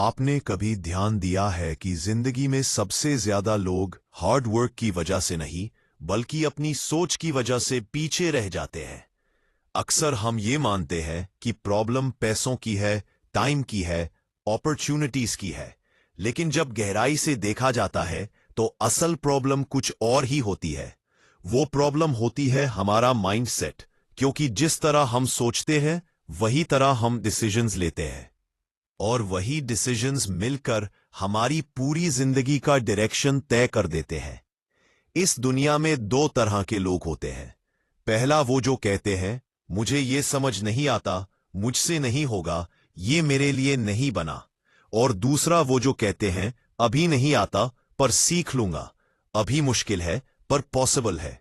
आपने कभी ध्यान दिया है कि जिंदगी में सबसे ज्यादा लोग हार्ड वर्क की वजह से नहीं बल्कि अपनी सोच की वजह से पीछे रह जाते हैं। अक्सर हम ये मानते हैं कि प्रॉब्लम पैसों की है, टाइम की है, अपॉर्चुनिटीज की है, लेकिन जब गहराई से देखा जाता है तो असल प्रॉब्लम कुछ और ही होती है। वो प्रॉब्लम होती है हमारा माइंडसेट, क्योंकि जिस तरह हम सोचते हैं वही तरह हम डिसीजंस लेते हैं, और वही डिसीजंस मिलकर हमारी पूरी जिंदगी का डायरेक्शन तय कर देते हैं। इस दुनिया में दो तरह के लोग होते हैं। पहला वो जो कहते हैं मुझे ये समझ नहीं आता, मुझसे नहीं होगा, ये मेरे लिए नहीं बना। और दूसरा वो जो कहते हैं अभी नहीं आता पर सीख लूंगा, अभी मुश्किल है पर पॉसिबल है।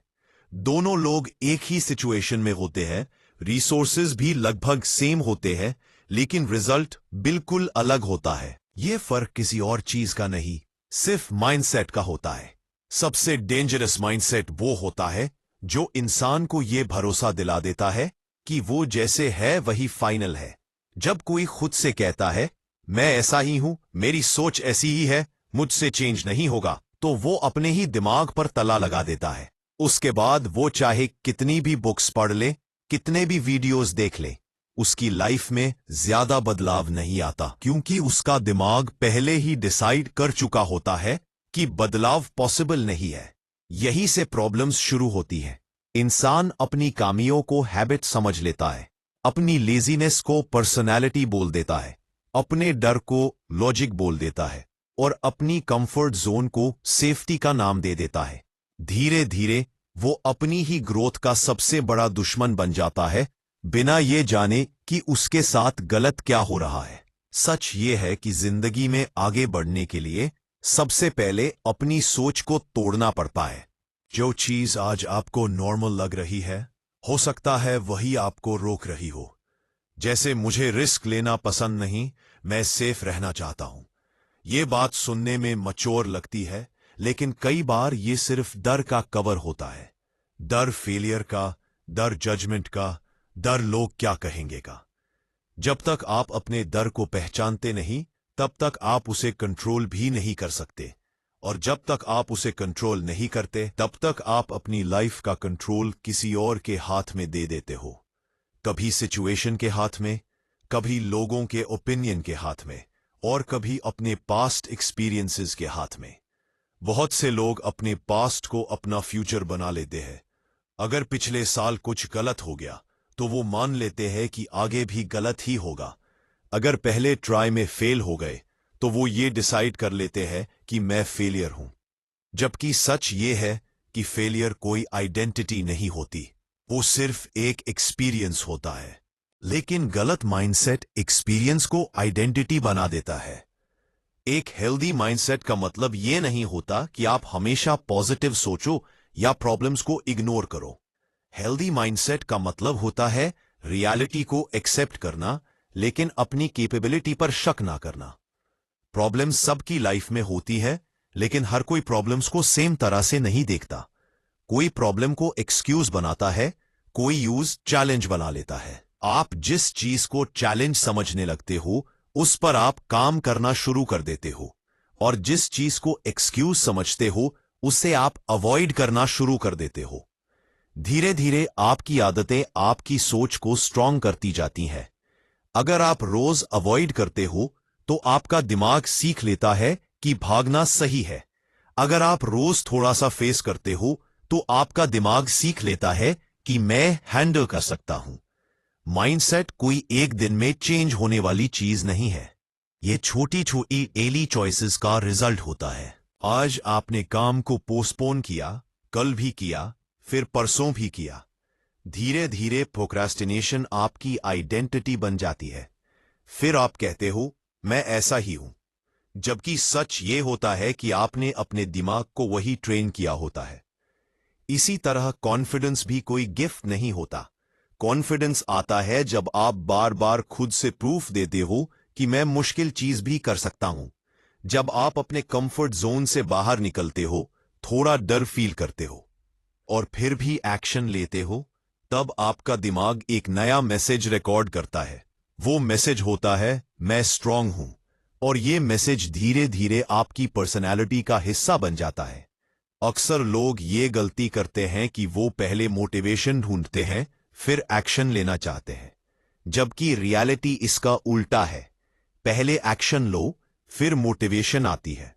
दोनों लोग एक ही सिचुएशन में होते हैं, रिसोर्सेज भी लगभग सेम होते हैं, लेकिन रिजल्ट बिल्कुल अलग होता है। यह फर्क किसी और चीज का नहीं, सिर्फ माइंडसेट का होता है। सबसे डेंजरस माइंडसेट वो होता है जो इंसान को यह भरोसा दिला देता है कि वो जैसे है वही फाइनल है। जब कोई खुद से कहता है मैं ऐसा ही हूं, मेरी सोच ऐसी ही है, मुझसे चेंज नहीं होगा, तो वो अपने ही दिमाग पर तला लगा देता है। उसके बाद वो चाहे कितनी भी बुक्स पढ़ ले, कितने भी वीडियोस देख ले, उसकी लाइफ में ज्यादा बदलाव नहीं आता, क्योंकि उसका दिमाग पहले ही डिसाइड कर चुका होता है कि बदलाव पॉसिबल नहीं है। यही से प्रॉब्लम्स शुरू होती हैं। इंसान अपनी खामियों को हैबिट समझ लेता है, अपनी लेजीनेस को पर्सनैलिटी बोल देता है, अपने डर को लॉजिक बोल देता है, और अपनी कंफर्ट जोन को सेफ्टी का नाम दे देता है। धीरे धीरे वो अपनी ही ग्रोथ का सबसे बड़ा दुश्मन बन जाता है, बिना ये जाने कि उसके साथ गलत क्या हो रहा है। सच ये है कि जिंदगी में आगे बढ़ने के लिए सबसे पहले अपनी सोच को तोड़ना पड़ता है। जो चीज आज आपको नॉर्मल लग रही है, हो सकता है वही आपको रोक रही हो। जैसे मुझे रिस्क लेना पसंद नहीं, मैं सेफ रहना चाहता हूं। ये बात सुनने में मैच्योर लगती है, लेकिन कई बार ये सिर्फ डर का कवर होता है। डर फेलियर का, डर जजमेंट का, डर लोग क्या कहेंगे का। जब तक आप अपने डर को पहचानते नहीं, तब तक आप उसे कंट्रोल भी नहीं कर सकते, और जब तक आप उसे कंट्रोल नहीं करते तब तक आप अपनी लाइफ का कंट्रोल किसी और के हाथ में दे देते हो। कभी सिचुएशन के हाथ में, कभी लोगों के ओपिनियन के हाथ में, और कभी अपने पास्ट एक्सपीरियंसेस के हाथ में। बहुत से लोग अपने पास्ट को अपना फ्यूचर बना लेते हैं। अगर पिछले साल कुछ गलत हो गया तो वो मान लेते हैं कि आगे भी गलत ही होगा। अगर पहले ट्राई में फेल हो गए तो वो ये डिसाइड कर लेते हैं कि मैं फेलियर हूं। जबकि सच ये है कि फेलियर कोई आइडेंटिटी नहीं होती, वो सिर्फ एक एक्सपीरियंस होता है। लेकिन गलत माइंडसेट एक्सपीरियंस को आइडेंटिटी बना देता है। एक हेल्दी माइंडसेट का मतलब ये नहीं होता कि आप हमेशा पॉजिटिव सोचो या प्रॉब्लम्स को इग्नोर करो। हेल्दी माइंडसेट का मतलब होता है रियलिटी को एक्सेप्ट करना, लेकिन अपनी कैपेबिलिटी पर शक ना करना। प्रॉब्लम्स सबकी लाइफ में होती है, लेकिन हर कोई प्रॉब्लम्स को सेम तरह से नहीं देखता। कोई प्रॉब्लम को एक्सक्यूज बनाता है, कोई यूज चैलेंज बना लेता है। आप जिस चीज को चैलेंज समझने लगते हो उस पर आप काम करना शुरू कर देते हो, और जिस चीज को एक्सक्यूज समझते हो उसे आप अवॉइड करना शुरू कर देते हो। धीरे धीरे आपकी आदतें आपकी सोच को स्ट्रांग करती जाती हैं। अगर आप रोज अवॉइड करते हो तो आपका दिमाग सीख लेता है कि भागना सही है। अगर आप रोज थोड़ा सा फेस करते हो तो आपका दिमाग सीख लेता है कि मैं हैंडल कर सकता हूं। माइंडसेट कोई एक दिन में चेंज होने वाली चीज नहीं है, ये छोटी छोटी डेली चॉइसेस का रिजल्ट होता है। आज आपने काम को पोस्टपोन किया, कल भी किया, फिर परसों भी किया। धीरे धीरे प्रोक्रास्टिनेशन आपकी आइडेंटिटी बन जाती है। फिर आप कहते हो मैं ऐसा ही हूं, जबकि सच ये होता है कि आपने अपने दिमाग को वही ट्रेन किया होता है। इसी तरह कॉन्फिडेंस भी कोई गिफ्ट नहीं होता। कॉन्फिडेंस आता है जब आप बार बार खुद से प्रूफ देते हो कि मैं मुश्किल चीज भी कर सकता हूं। जब आप अपने कंफर्ट जोन से बाहर निकलते हो, थोड़ा डर फील करते हो, और फिर भी एक्शन लेते हो, तब आपका दिमाग एक नया मैसेज रिकॉर्ड करता है। वो मैसेज होता है मैं स्ट्रांग हूं, और ये मैसेज धीरे धीरे आपकी पर्सनैलिटी का हिस्सा बन जाता है। अक्सर लोग ये गलती करते हैं कि वो पहले मोटिवेशन ढूंढते हैं, फिर एक्शन लेना चाहते हैं, जबकि रियलिटी इसका उल्टा है। पहले एक्शन लो, फिर मोटिवेशन आती है।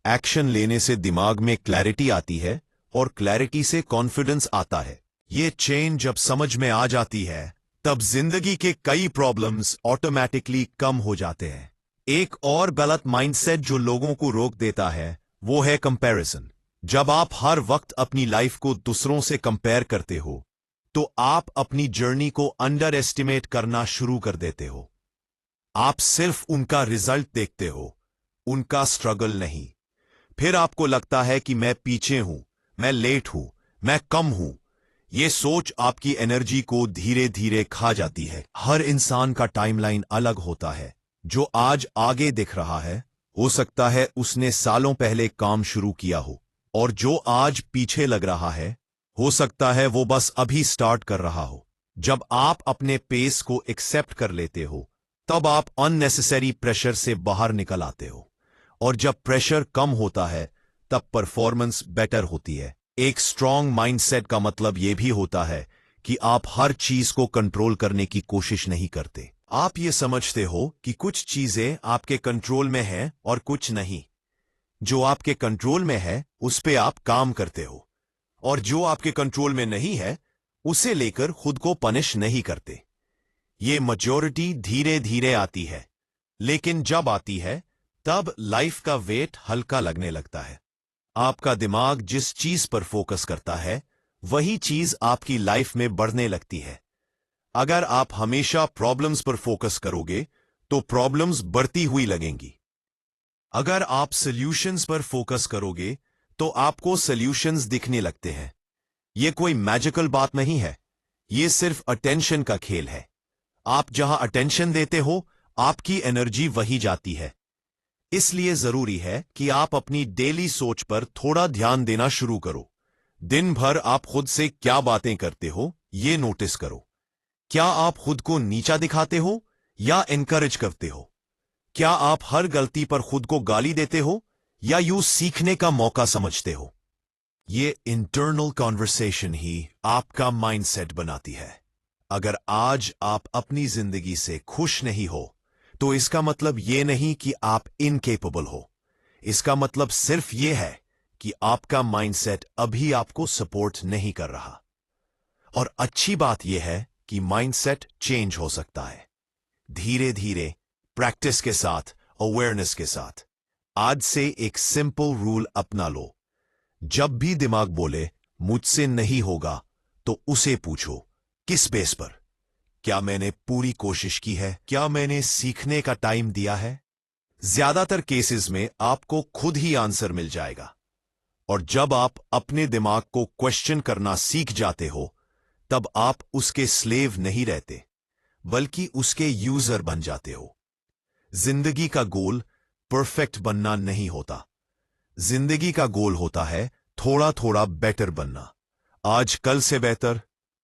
एक्शन लेने से दिमाग में क्लैरिटी आती है और क्लैरिटी से कॉन्फिडेंस आता है। ये चेन जब समझ में आ जाती है, तब जिंदगी के कई प्रॉब्लम्स ऑटोमेटिकली कम हो जाते हैं। एक और गलत माइंडसेट जो लोगों को रोक देता है, वो है कंपैरिजन। जब आप हर वक्त अपनी लाइफ को दूसरों से कंपेयर करते हो, तो आप अपनी जर्नी को अंडर एस्टिमेट करना शुरू कर देते हो। आप सिर्फ उनका रिजल्ट देखते हो, उनका स्ट्रगल नहीं। फिर आपको लगता है कि मैं पीछे हूं, मैं लेट हूं, मैं कम हूं। ये सोच आपकी एनर्जी को धीरे धीरे खा जाती है। हर इंसान का टाइमलाइन अलग होता है। जो आज आगे दिख रहा है, हो सकता है उसने सालों पहले काम शुरू किया हो, और जो आज पीछे लग रहा है, हो सकता है वो बस अभी स्टार्ट कर रहा हो। जब आप अपने पेस को एक्सेप्ट कर लेते हो, तब आप अननेसेसरी प्रेशर से बाहर निकल आते हो। और जब प्रेशर कम होता है, तब परफॉर्मेंस बेटर होती है। एक स्ट्रांग माइंडसेट का मतलब यह भी होता है कि आप हर चीज को कंट्रोल करने की कोशिश नहीं करते। आप ये समझते हो कि कुछ चीजें आपके कंट्रोल में हैं और कुछ नहीं। जो आपके कंट्रोल में है, उस पे आप काम करते हो, और जो आपके कंट्रोल में नहीं है, उसे लेकर खुद को पनिश नहीं करते। ये मैच्योरिटी धीरे धीरे आती है, लेकिन जब आती है, तब लाइफ का वेट हल्का लगने लगता है। आपका दिमाग जिस चीज पर फोकस करता है, वही चीज आपकी लाइफ में बढ़ने लगती है। अगर आप हमेशा प्रॉब्लम्स पर फोकस करोगे, तो प्रॉब्लम्स बढ़ती हुई लगेंगी। अगर आप सॉल्यूशंस पर फोकस करोगे, तो आपको सॉल्यूशंस दिखने लगते हैं। यह कोई मैजिकल बात नहीं है, यह सिर्फ अटेंशन का खेल है। आप जहां अटेंशन देते हो, आपकी एनर्जी वही जाती है। इसलिए जरूरी है कि आप अपनी डेली सोच पर थोड़ा ध्यान देना शुरू करो। दिन भर आप खुद से क्या बातें करते हो, यह नोटिस करो। क्या आप खुद को नीचा दिखाते हो या एनकरेज करते हो? क्या आप हर गलती पर खुद को गाली देते हो या यूं सीखने का मौका समझते हो? ये इंटरनल कॉन्वर्सेशन ही आपका माइंडसेट बनाती है। अगर आज आप अपनी जिंदगी से खुश नहीं हो, तो इसका मतलब ये नहीं कि आप इनकेपेबल हो। इसका मतलब सिर्फ ये है कि आपका माइंडसेट अभी आपको सपोर्ट नहीं कर रहा। और अच्छी बात यह है कि माइंडसेट चेंज हो सकता है, धीरे धीरे, प्रैक्टिस के साथ, अवेयरनेस के साथ। आज से एक सिंपल रूल अपना लो। जब भी दिमाग बोले मुझसे नहीं होगा, तो उसे पूछो, किस बेस पर? क्या मैंने पूरी कोशिश की है? क्या मैंने सीखने का टाइम दिया है? ज्यादातर केसेस में आपको खुद ही आंसर मिल जाएगा। और जब आप अपने दिमाग को क्वेश्चन करना सीख जाते हो, तब आप उसके स्लेव नहीं रहते, बल्कि उसके यूजर बन जाते हो। जिंदगी का गोल परफेक्ट बनना नहीं होता। जिंदगी का गोल होता है थोड़ा थोड़ा बेटर बनना। आज कल से बेहतर,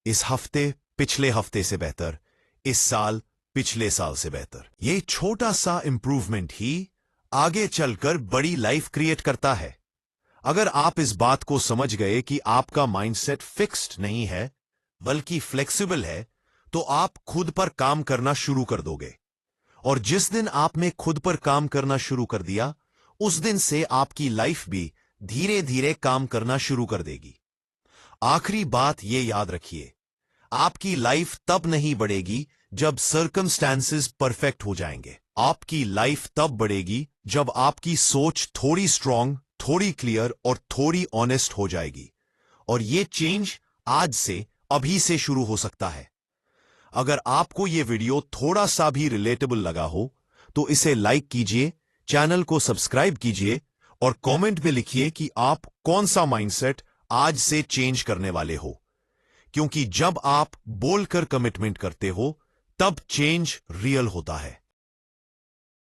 इस हफ्ते पिछले हफ्ते से बेहतर, इस साल पिछले साल से बेहतर। ये छोटा सा इंप्रूवमेंट ही आगे चलकर बड़ी लाइफ क्रिएट करता है। अगर आप इस बात को समझ गए कि आपका माइंडसेट फिक्स्ड नहीं है, बल्कि फ्लेक्सिबल है, तो आप खुद पर काम करना शुरू कर दोगे। और जिस दिन आपने खुद पर काम करना शुरू कर दिया, उस दिन से आपकी लाइफ भी धीरे धीरे काम करना शुरू कर देगी। आखिरी बात ये याद रखिए, आपकी लाइफ तब नहीं बढ़ेगी जब सर्कमस्टेंसेस परफेक्ट हो जाएंगे। आपकी लाइफ तब बढ़ेगी जब आपकी सोच थोड़ी स्ट्रांग, थोड़ी क्लियर और थोड़ी ऑनेस्ट हो जाएगी। और ये चेंज आज से, अभी से शुरू हो सकता है। अगर आपको ये वीडियो थोड़ा सा भी रिलेटेबल लगा हो, तो इसे लाइक कीजिए, चैनल को सब्सक्राइब कीजिए और कमेंट में लिखिए कि आप कौन सा माइंडसेट आज से चेंज करने वाले हो। क्योंकि जब आप बोलकर कमिटमेंट करते हो, तब चेंज रियल होता है।